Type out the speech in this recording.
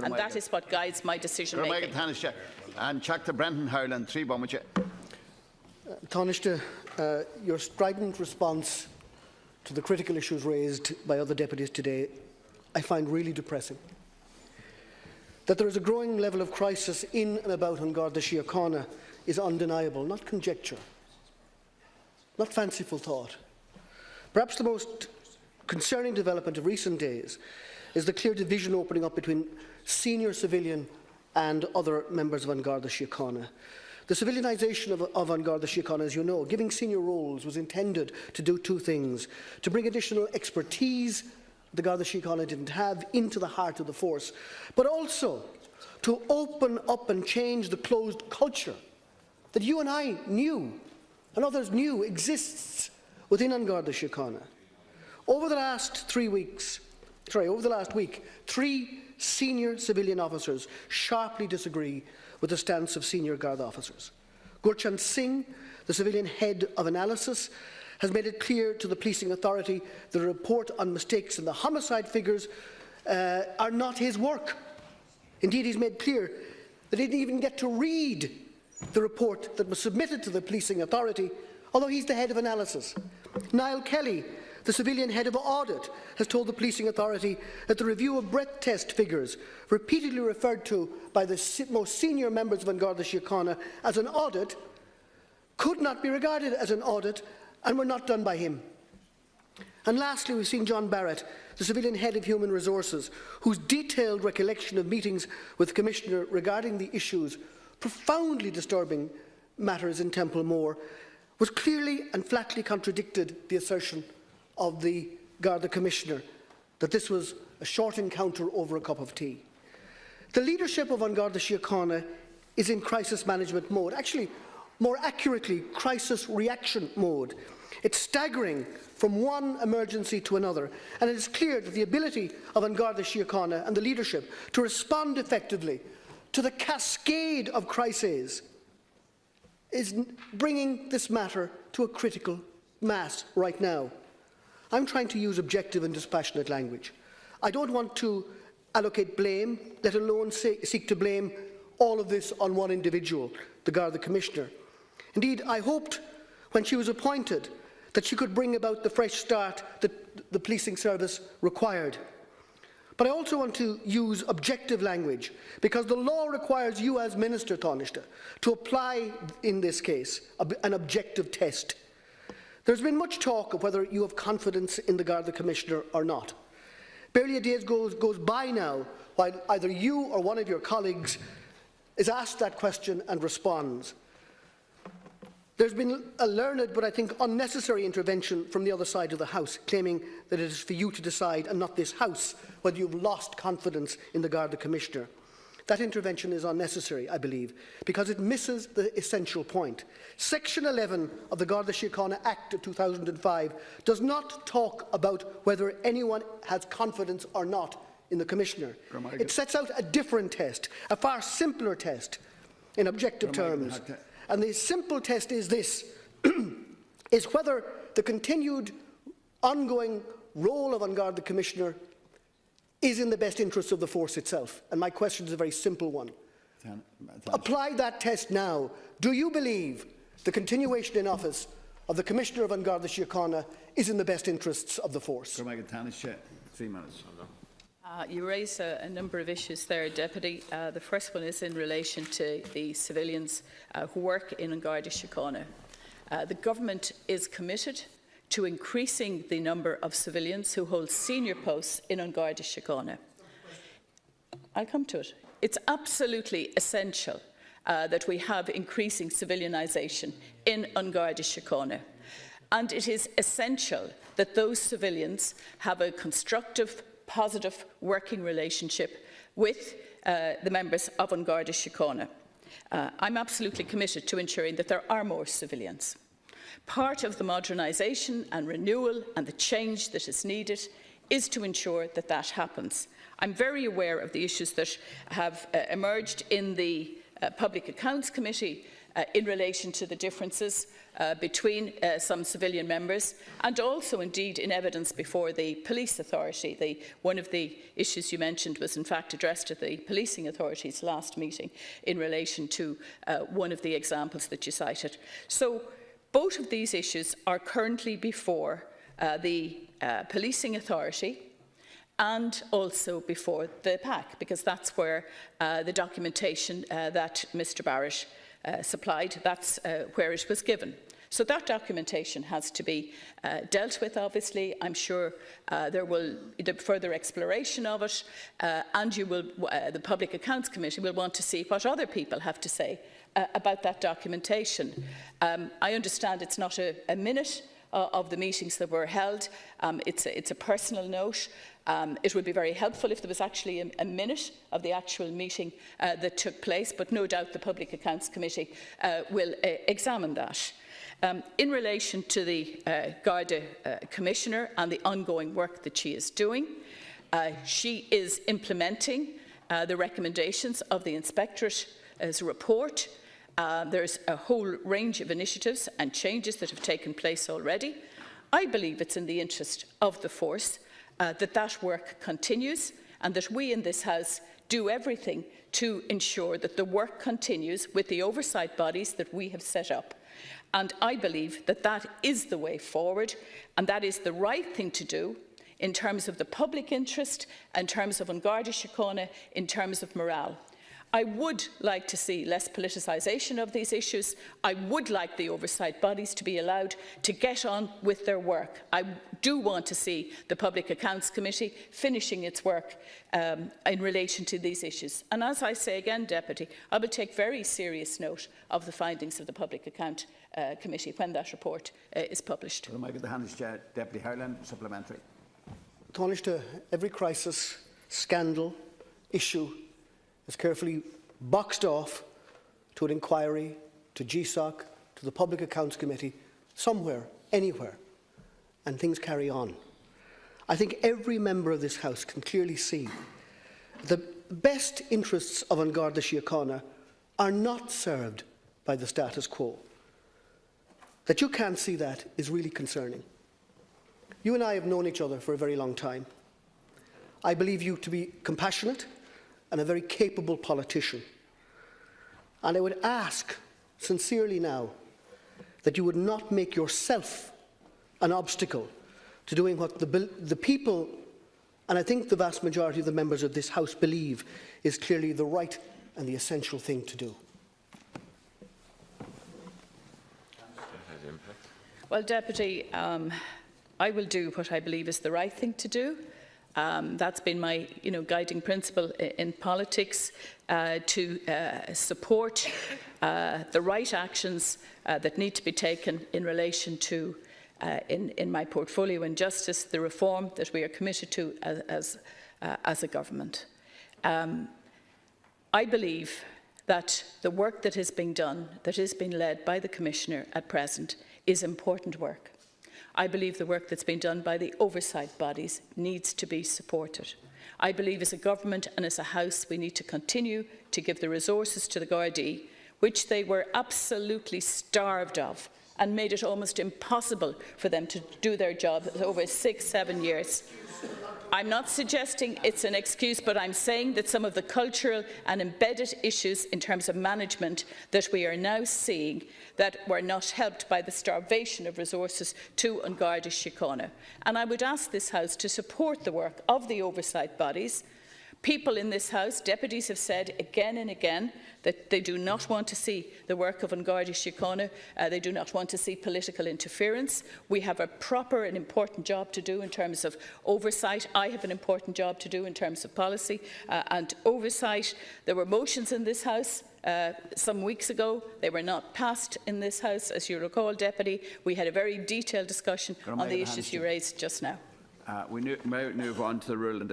And that is what guides my decision making. Tánaiste and check to Brendan Howlin, 3-1 with you. Tánaiste, your strident response to the critical issues raised by other deputies today, I find really depressing. That there is a growing level of crisis in and about Garda Síochána is undeniable, not conjecture, not fanciful thought. Perhaps the most concerning development of recent days is the clear division opening up between senior civilian and other members of Garda Síochána. The civilianisation of Garda Síochána, as you know, giving senior roles, was intended to do two things: to bring additional expertise the Garda Síochána didn't have into the heart of the force, but also to open up and change the closed culture that you and I knew and others knew exists within Garda Síochána. Over the last week, 3 senior civilian officers sharply disagree with the stance of senior Garda officers. Gurchan Singh, the civilian head of analysis, has made it clear to the policing authority that the report on mistakes in the homicide figures are not his work. Indeed, he's made clear that he didn't even get to read the report that was submitted to the policing authority, although he's the head of analysis. Niall Kelly, the civilian head of audit, has told the policing authority that the review of breath test figures, repeatedly referred to by the most senior members of Garda Síochána as an audit, could not be regarded as an audit and were not done by him. And lastly, we've seen John Barrett, the civilian head of human resources, whose detailed recollection of meetings with the Commissioner regarding the issues profoundly disturbing matters in Templemore was clearly and flatly contradicted the assertion of the Garda Commissioner that this was a short encounter over a cup of tea. The leadership of Garda Síochána is in crisis management mode, actually more accurately crisis reaction mode. It's staggering from one emergency to another, and it is clear that the ability of Garda Síochána and the leadership to respond effectively to the cascade of crises is bringing this matter to a critical mass right now. I'm trying to use objective and dispassionate language. I don't want to allocate blame, let alone seek to blame all of this on one individual, the Garda Commissioner. Indeed, I hoped when she was appointed that she could bring about the fresh start that the policing service required. But I also want to use objective language, because the law requires you as Minister, Tánaiste, to apply, in this case, an objective test. There's been much talk of whether you have confidence in the Garda Commissioner or not. Barely a day goes by now while either you or one of your colleagues is asked that question and responds. There's been a learned but I think unnecessary intervention from the other side of the House, claiming that it is for you to decide and not this House whether you've lost confidence in the Garda Commissioner. That intervention is unnecessary, I believe, because it misses the essential point. Section 11 of the Garda Síochána Act of 2005 does not talk about whether anyone has confidence or not in the Commissioner. It sets out a different test, a far simpler test in objective terms. And the simple test is this, is whether the continued ongoing role of Garda Commissioner is in the best interests of the force itself. And my question is a very simple one. Apply that test now. Do you believe the continuation in office of the Commissioner of Garda Síochána is in the best interests of the force? 3 minutes. You raise a number of issues there, Deputy. The first one is in relation to the civilians who work in Garda Síochána. The Government is committed to increasing the number of civilians who hold senior posts in Garda Síochána. I'll come to it. It's absolutely essential that we have increasing civilianisation in Garda Síochána. And it is essential that those civilians have a constructive, positive working relationship with the members of Garda Síochána. I'm absolutely committed to ensuring that there are more civilians. Part of the modernisation and renewal and the change that is needed is to ensure that that happens. I'm very aware of the issues that have emerged in the Public Accounts Committee in relation to the differences between some civilian members, and also indeed in evidence before the police authority. One of the issues you mentioned was in fact addressed at the policing authority's last meeting in relation to one of the examples that you cited. So both of these issues are currently before the policing authority and also before the PAC, because that's where the documentation that Mr Barrett supplied, that's where it was given. So that documentation has to be dealt with, obviously. I'm sure there will be further exploration of it, and you will, the Public Accounts Committee will want to see what other people have to say about that documentation. I understand it's not a minute of the meetings that were held. It's a personal note. It would be very helpful if there was actually a minute of the actual meeting that took place, but no doubt the Public Accounts Committee will examine that. In relation to the Garda Commissioner and the ongoing work that she is doing, she is implementing the recommendations of the Inspectorate's report. There's a whole range of initiatives and changes that have taken place already. I believe it's in the interest of the force that work continues, and that we in this House do everything to ensure that the work continues with the oversight bodies that we have set up. And I believe that that is the way forward, and that is the right thing to do in terms of the public interest, in terms of An Garda Síochána, in terms of morale. I would like to see less politicisation of these issues. I would like the oversight bodies to be allowed to get on with their work. I do want to see the Public Accounts Committee finishing its work in relation to these issues. And as I say again, Deputy, I will take very serious note of the findings of the Public Account Committee when that report is published. Tánaiste, Deputy Howlin, supplementary. Tánaiste, every crisis, scandal, issue is carefully boxed off to an inquiry, to GSOC, to the Public Accounts Committee, somewhere, anywhere, and things carry on. I think every member of this House can clearly see the best interests of An Garda Síochána are not served by the status quo. That you can't see that is really concerning. You and I have known each other for a very long time. I believe you to be compassionate and a very capable politician. And I would ask sincerely now that you would not make yourself an obstacle to doing what the people, and I think the vast majority of the members of this House believe is clearly the right and the essential thing to do. Well, Deputy, I will do what I believe is the right thing to do. That's been my guiding principle in politics, to support the right actions that need to be taken in relation to, in my portfolio in justice, the reform that we are committed to as a government. I believe that the work that is being done, that is being led by the Commissioner at present, is important work. I believe the work that's been done by the oversight bodies needs to be supported. I believe as a government and as a House we need to continue to give the resources to the Gardaí, which they were absolutely starved of and made it almost impossible for them to do their job over 6-7 years. I'm not suggesting it's an excuse, but I'm saying that some of the cultural and embedded issues in terms of management that we are now seeing that were not helped by the starvation of resources to An Garda Síochána. And I would ask this House to support the work of the oversight bodies. People in this House, deputies, have said again and again that they do not want to see the work of An Garda Síochána. They do not want to see political interference. We have a proper and important job to do in terms of oversight. I have an important job to do in terms of policy and oversight. There were motions in this House some weeks ago. They were not passed in this House, as you recall, Deputy. We had a very detailed discussion on the issues you raised just now. We move on to the rule and